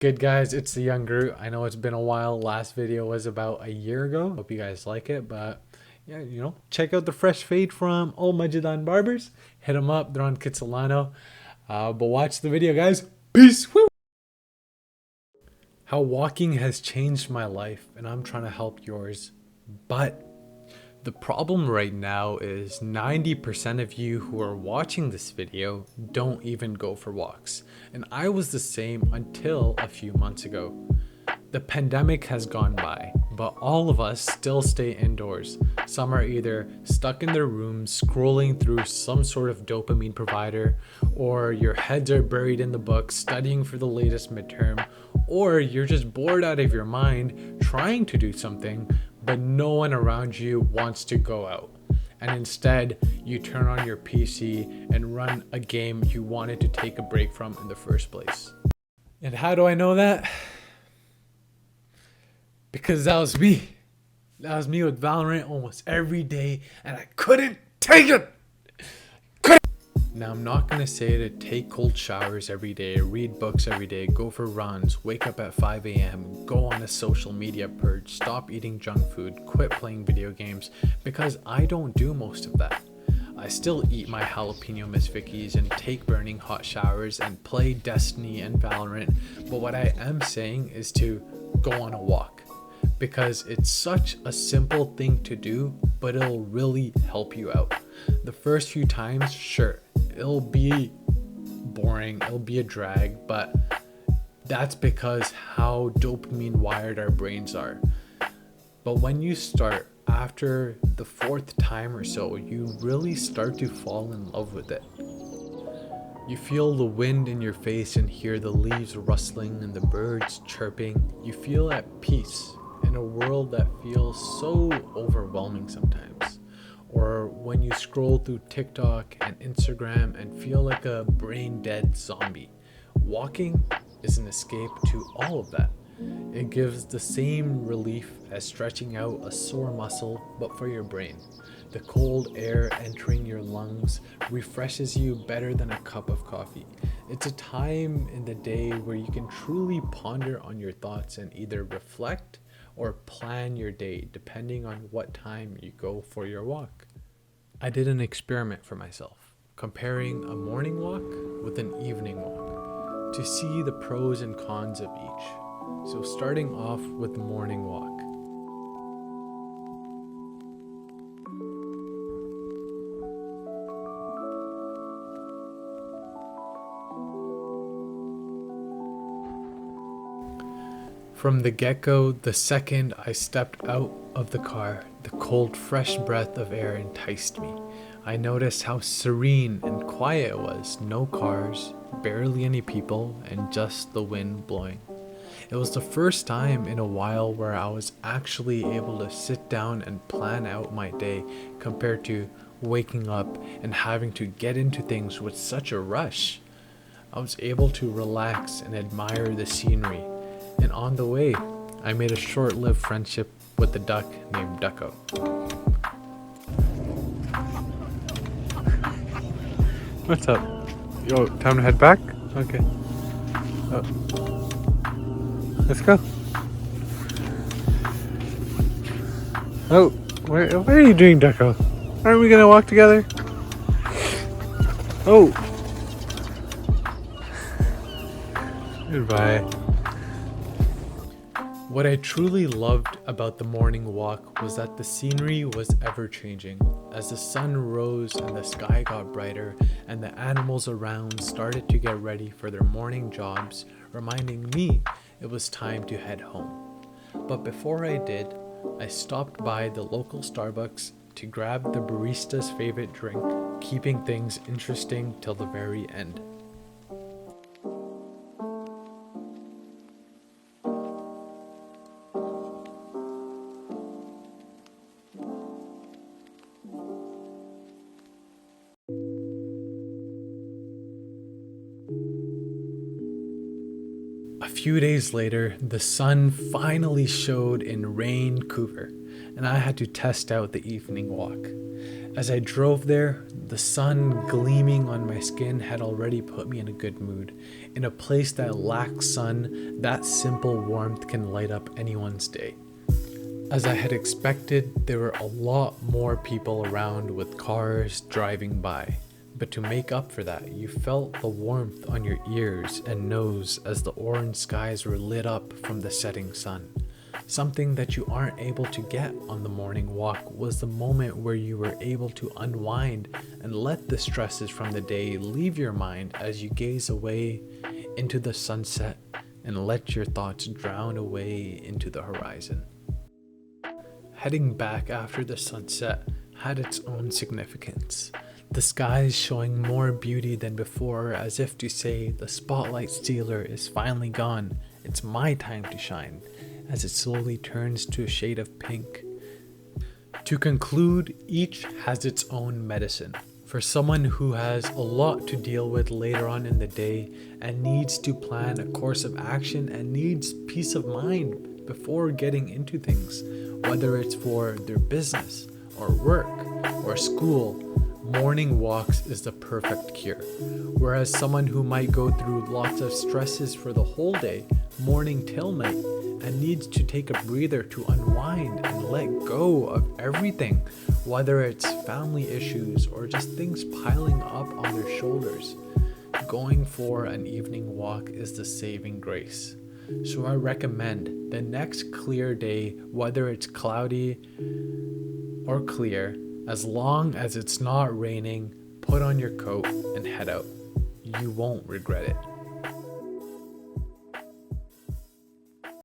Good guys, it's the Young Groot. I know it's been a while. Last video was about a year ago. Hope you guys like it, but yeah, check out the fresh fade from Old Majadan Barbers. Hit them up. They're on Kitsilano. But watch the video, guys. Peace. Woo! How walking has changed my life, and I'm trying to help yours. But the problem right now is 90% of you who are watching this video don't even go for walks. And I was the same until a few months ago. The pandemic has gone by, but all of us still stay indoors. Some are either stuck in their rooms scrolling through some sort of dopamine provider, or your heads are buried in the books studying for the latest midterm, or you're just bored out of your mind trying to do something, but no one around you wants to go out. And instead, you turn on your PC and run a game you wanted to take a break from in the first place. And how do I know that? Because that was me. That was me with Valorant almost every day, and I couldn't take it. Now, I'm not going to say to take cold showers every day, read books every day, go for runs, wake up at 5 a.m., go on a social media purge, stop eating junk food, quit playing video games, because I don't do most of that. I still eat my jalapeno Miss Vickies and take burning hot showers and play Destiny and Valorant, but what I am saying is to go on a walk. Because it's such a simple thing to do, but it'll really help you out. The first few times, sure, it'll be boring, it'll be a drag, but that's because how dopamine wired our brains are. But when you start, after the fourth time or so, you really start to fall in love with it. You feel the wind in your face and hear the leaves rustling and the birds chirping. You feel at peace in a world that feels so overwhelming sometimes. Or when you scroll through TikTok and Instagram and feel like a brain dead zombie. Walking is an escape to all of that. It gives the same relief as stretching out a sore muscle, but for your brain. The cold air entering your lungs refreshes you better than a cup of coffee. It's a time in the day where you can truly ponder on your thoughts and either reflect or plan your day depending on what time you go for your walk. I did an experiment for myself, comparing a morning walk with an evening walk to see the pros and cons of each. So starting off with the morning walk. From the get-go, the second I stepped out of the car, the cold, fresh breath of air enticed me. I noticed how serene and quiet it was. No cars, barely any people, and just the wind blowing. It was the first time in a while where I was actually able to sit down and plan out my day compared to waking up and having to get into things with such a rush. I was able to relax and admire the scenery. And on the way, I made a short-lived friendship with the duck named Ducko. What's up? Yo, time to head back? Okay. Let's go. Oh, what are you doing, Ducko? Aren't we gonna walk together? Oh. Goodbye. What I truly loved about the morning walk was that the scenery was ever changing. As the sun rose and the sky got brighter and the animals around started to get ready for their morning jobs, reminding me it was time to head home. But before I did, I stopped by the local Starbucks to grab the barista's favorite drink, keeping things interesting till the very end. A few days later, the sun finally showed in Vancouver. and I had to test out the evening walk. As I drove there, the sun gleaming on my skin had already put me in a good mood. In a place that lacks sun, that simple warmth can light up anyone's day. As I had expected, there were a lot more people around with cars driving by. But to make up for that, you felt the warmth on your ears and nose as the orange skies were lit up from the setting sun. Something that you aren't able to get on the morning walk was the moment where you were able to unwind and let the stresses from the day leave your mind as you gaze away into the sunset and let your thoughts drown away into the horizon. Heading back after the sunset had its own significance. The skies showing more beauty than before, as if to say the spotlight stealer is finally gone, it's my time to shine, as it slowly turns to a shade of pink. To conclude, each has its own medicine. For someone who has a lot to deal with later on in the day and needs to plan a course of action and needs peace of mind before getting into things, whether it's for their business or work or school, morning walks is the perfect cure. Whereas someone who might go through lots of stresses for the whole day, morning till night, and needs to take a breather to unwind and let go of everything, whether it's family issues or just things piling up on their shoulders, going for an evening walk is the saving grace. So I recommend the next clear day, whether it's cloudy or clear, as long as it's not raining, put on your coat and head out. You won't regret it.